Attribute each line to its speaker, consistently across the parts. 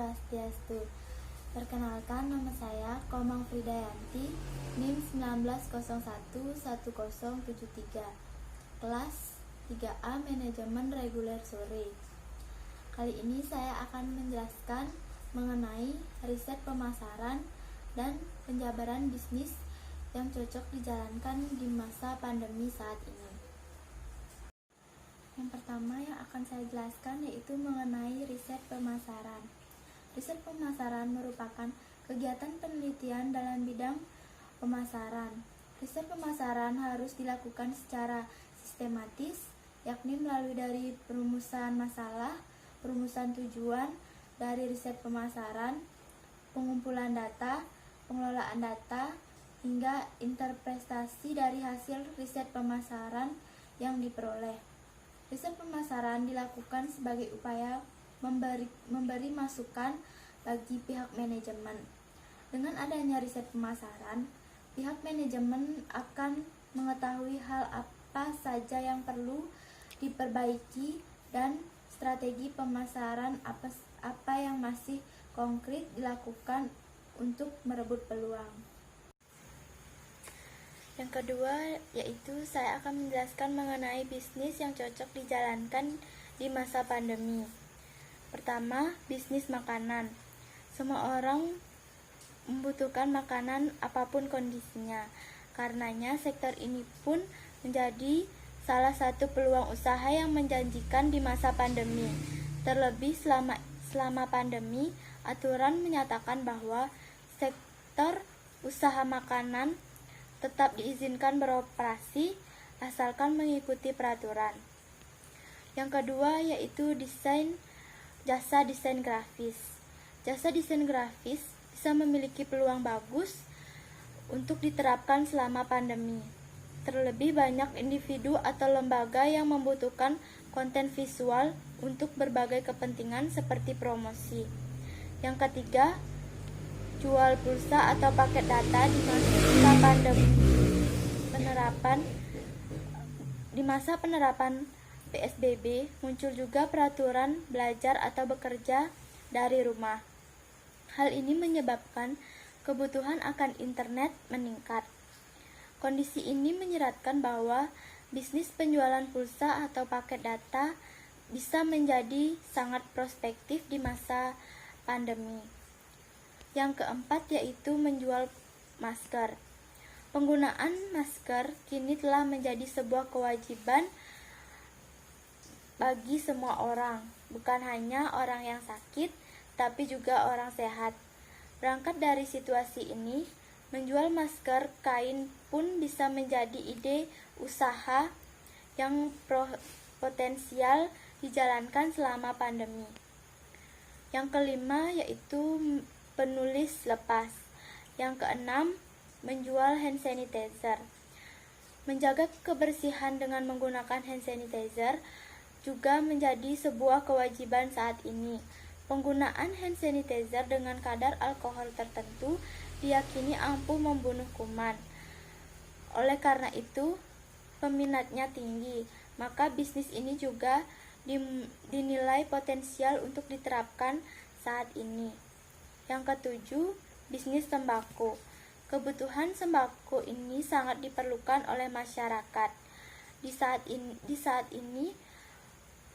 Speaker 1: Swastiastu. Perkenalkan, nama saya Komang Fridayanti, NIM 19011073, kelas 3A Manajemen Reguler Sore. Kali ini saya akan menjelaskan mengenai riset pemasaran dan penjabaran bisnis yang cocok dijalankan di masa pandemi saat ini. Yang pertama yang akan saya jelaskan yaitu mengenai riset pemasaran. Riset pemasaran merupakan kegiatan penelitian dalam bidang pemasaran. Riset pemasaran harus dilakukan secara sistematis, yakni melalui dari perumusan masalah, perumusan tujuan dari riset pemasaran, pengumpulan data, pengelolaan data, hingga interpretasi dari hasil riset pemasaran yang diperoleh. Riset pemasaran dilakukan sebagai upaya memberi masukan bagi pihak manajemen. Dengan adanya riset pemasaran, pihak manajemen akan mengetahui hal apa saja yang perlu diperbaiki dan strategi pemasaran apa yang masih konkret dilakukan untuk merebut peluang. Yang kedua, yaitu saya akan menjelaskan mengenai bisnis yang cocok dijalankan di masa pandemi. Pertama, bisnis makanan. Semua orang membutuhkan makanan apapun kondisinya. Karenanya, sektor ini pun menjadi salah satu peluang usaha yang menjanjikan di masa pandemi. Terlebih selama pandemi, aturan menyatakan bahwa sektor usaha makanan tetap diizinkan beroperasi asalkan mengikuti peraturan. Yang kedua yaitu jasa desain grafis. Jasa desain grafis bisa memiliki peluang bagus untuk diterapkan selama pandemi. Terlebih banyak individu atau lembaga yang membutuhkan konten visual untuk berbagai kepentingan seperti promosi. Yang ketiga, jual pulsa atau paket data di masa pandemi. Di masa penerapan PSBB muncul juga peraturan belajar atau bekerja dari rumah. Hal ini menyebabkan kebutuhan akan internet meningkat. Kondisi ini menyeratkan bahwa bisnis penjualan pulsa atau paket data bisa menjadi sangat prospektif di masa pandemi. Yang keempat yaitu menjual masker. Penggunaan masker kini telah menjadi sebuah kewajiban bagi semua orang, bukan hanya orang yang sakit, tapi juga orang sehat. Berangkat dari situasi ini, menjual masker kain pun bisa menjadi ide usaha yang potensial dijalankan selama pandemi. Yang kelima yaitu penulis lepas. Yang keenam, menjual hand sanitizer. Menjaga kebersihan dengan menggunakan hand sanitizer juga menjadi sebuah kewajiban saat ini. Penggunaan hand sanitizer dengan kadar alkohol tertentu diyakini ampuh membunuh kuman. Oleh karena itu, peminatnya tinggi, maka bisnis ini juga dinilai potensial untuk diterapkan saat ini. Yang ketujuh, bisnis sembako. Kebutuhan sembako ini sangat diperlukan oleh masyarakat. Di saat ini,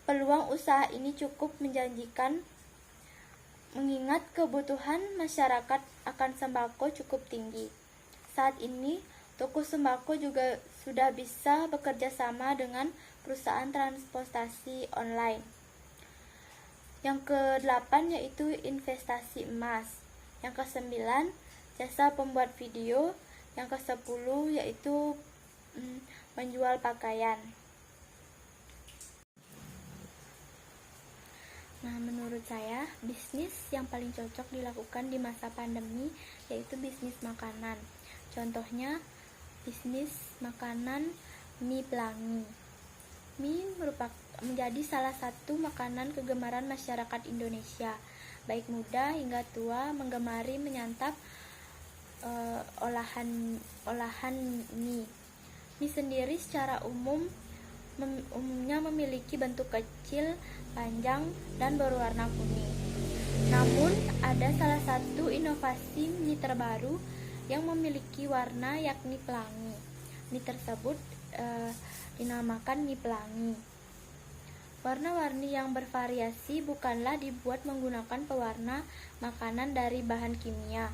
Speaker 1: peluang usaha ini cukup menjanjikan mengingat kebutuhan masyarakat akan sembako cukup tinggi. Saat ini, toko sembako juga sudah bisa bekerja sama dengan perusahaan transportasi online. Yang ke-8 yaitu investasi emas. Yang ke-9 jasa pembuat video. Yang ke-10 yaitu menjual pakaian. Nah, menurut saya bisnis yang paling cocok dilakukan di masa pandemi yaitu bisnis makanan. Contohnya bisnis makanan mie pelangi. Mie menjadi salah satu makanan kegemaran masyarakat Indonesia. Baik muda hingga tua menggemari menyantap olahan mie. Mie sendiri secara umumnya memiliki bentuk kecil, panjang, dan berwarna kuning. Namun, ada salah satu inovasi mie terbaru yang memiliki warna, yakni pelangi. Mie tersebut dinamakan mie pelangi. Warna-warni yang bervariasi bukanlah dibuat menggunakan pewarna makanan dari bahan kimia,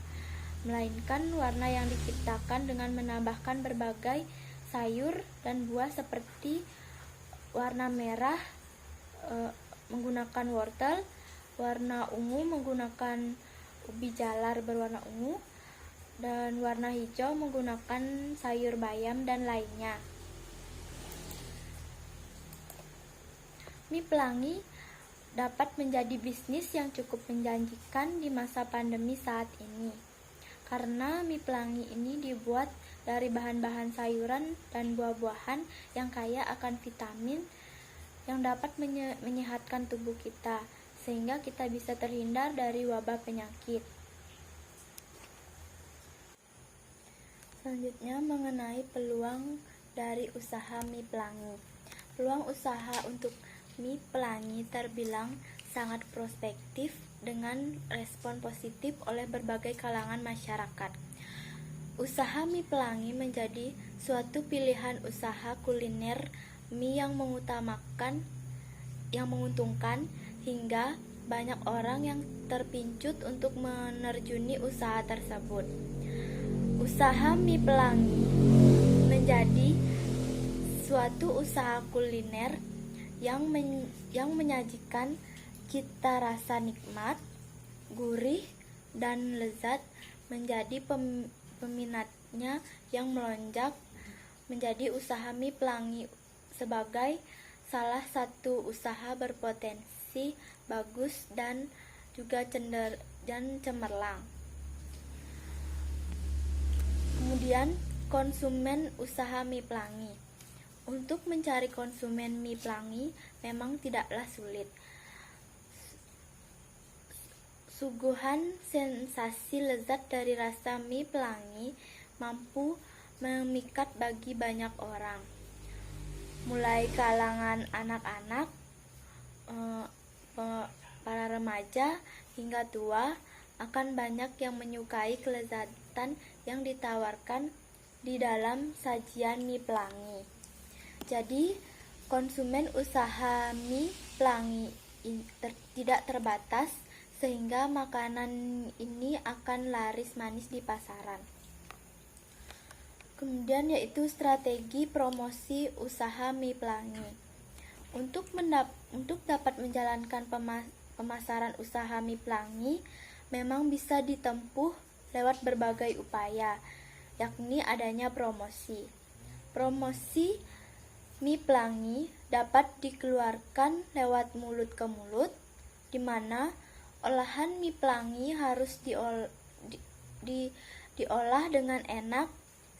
Speaker 1: melainkan warna yang diciptakan dengan menambahkan berbagai sayur dan buah seperti warna merah menggunakan wortel, warna ungu menggunakan ubi jalar berwarna ungu, dan warna hijau menggunakan sayur bayam dan lainnya. Mie pelangi dapat menjadi bisnis yang cukup menjanjikan di masa pandemi saat ini, karena mie pelangi ini dibuat dari bahan-bahan sayuran dan buah-buahan yang kaya akan vitamin yang dapat menyehatkan tubuh kita, sehingga kita bisa terhindar dari wabah penyakit. Selanjutnya mengenai peluang dari usaha mie pelangi. Peluang usaha untuk mie pelangi terbilang sangat prospektif dengan respon positif oleh berbagai kalangan masyarakat. Usaha mie pelangi menjadi suatu pilihan usaha kuliner mie yang menguntungkan hingga banyak orang yang terpincut untuk menerjuni usaha tersebut. Usaha mie pelangi menjadi suatu usaha kuliner yang menyajikan cita rasa nikmat, gurih, dan lezat, menjadi peminatnya yang melonjak. Menjadi usaha mie pelangi sebagai salah satu usaha berpotensi bagus dan juga cemerlang. Kemudian konsumen usaha mie pelangi. Untuk mencari konsumen mie pelangi memang tidaklah sulit. Suguhan sensasi lezat dari rasa mie pelangi mampu memikat bagi banyak orang, mulai kalangan anak-anak, para remaja, hingga tua. Akan banyak yang menyukai kelezatan yang ditawarkan di dalam sajian mie pelangi. Jadi, konsumen usaha mie pelangi tidak terbatas, sehingga makanan ini akan laris manis di pasaran. Kemudian yaitu strategi promosi usaha mie pelangi. Untuk dapat menjalankan pemasaran usaha mie pelangi memang bisa ditempuh lewat berbagai upaya, yakni adanya promosi. Promosi mie pelangi dapat dikeluarkan lewat mulut ke mulut, di mana olahan mie pelangi harus diolah dengan enak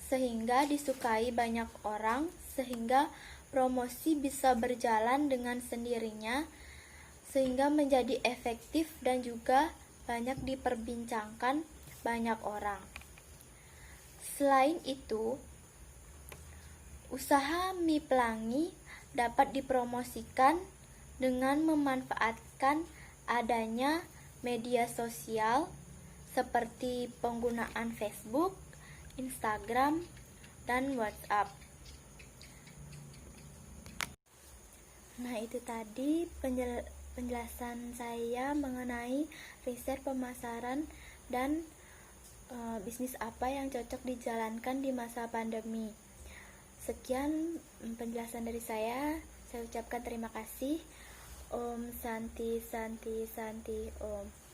Speaker 1: sehingga disukai banyak orang, sehingga promosi bisa berjalan dengan sendirinya, sehingga menjadi efektif dan juga banyak diperbincangkan banyak orang. Selain itu, usaha mie pelangi dapat dipromosikan dengan memanfaatkan adanya media sosial seperti penggunaan Facebook, Instagram, dan WhatsApp. Nah, itu tadi penjelasan saya mengenai riset pemasaran dan bisnis apa yang cocok dijalankan di masa pandemi. Sekian penjelasan dari saya ucapkan terima kasih. Om Santi Santi Santi Om.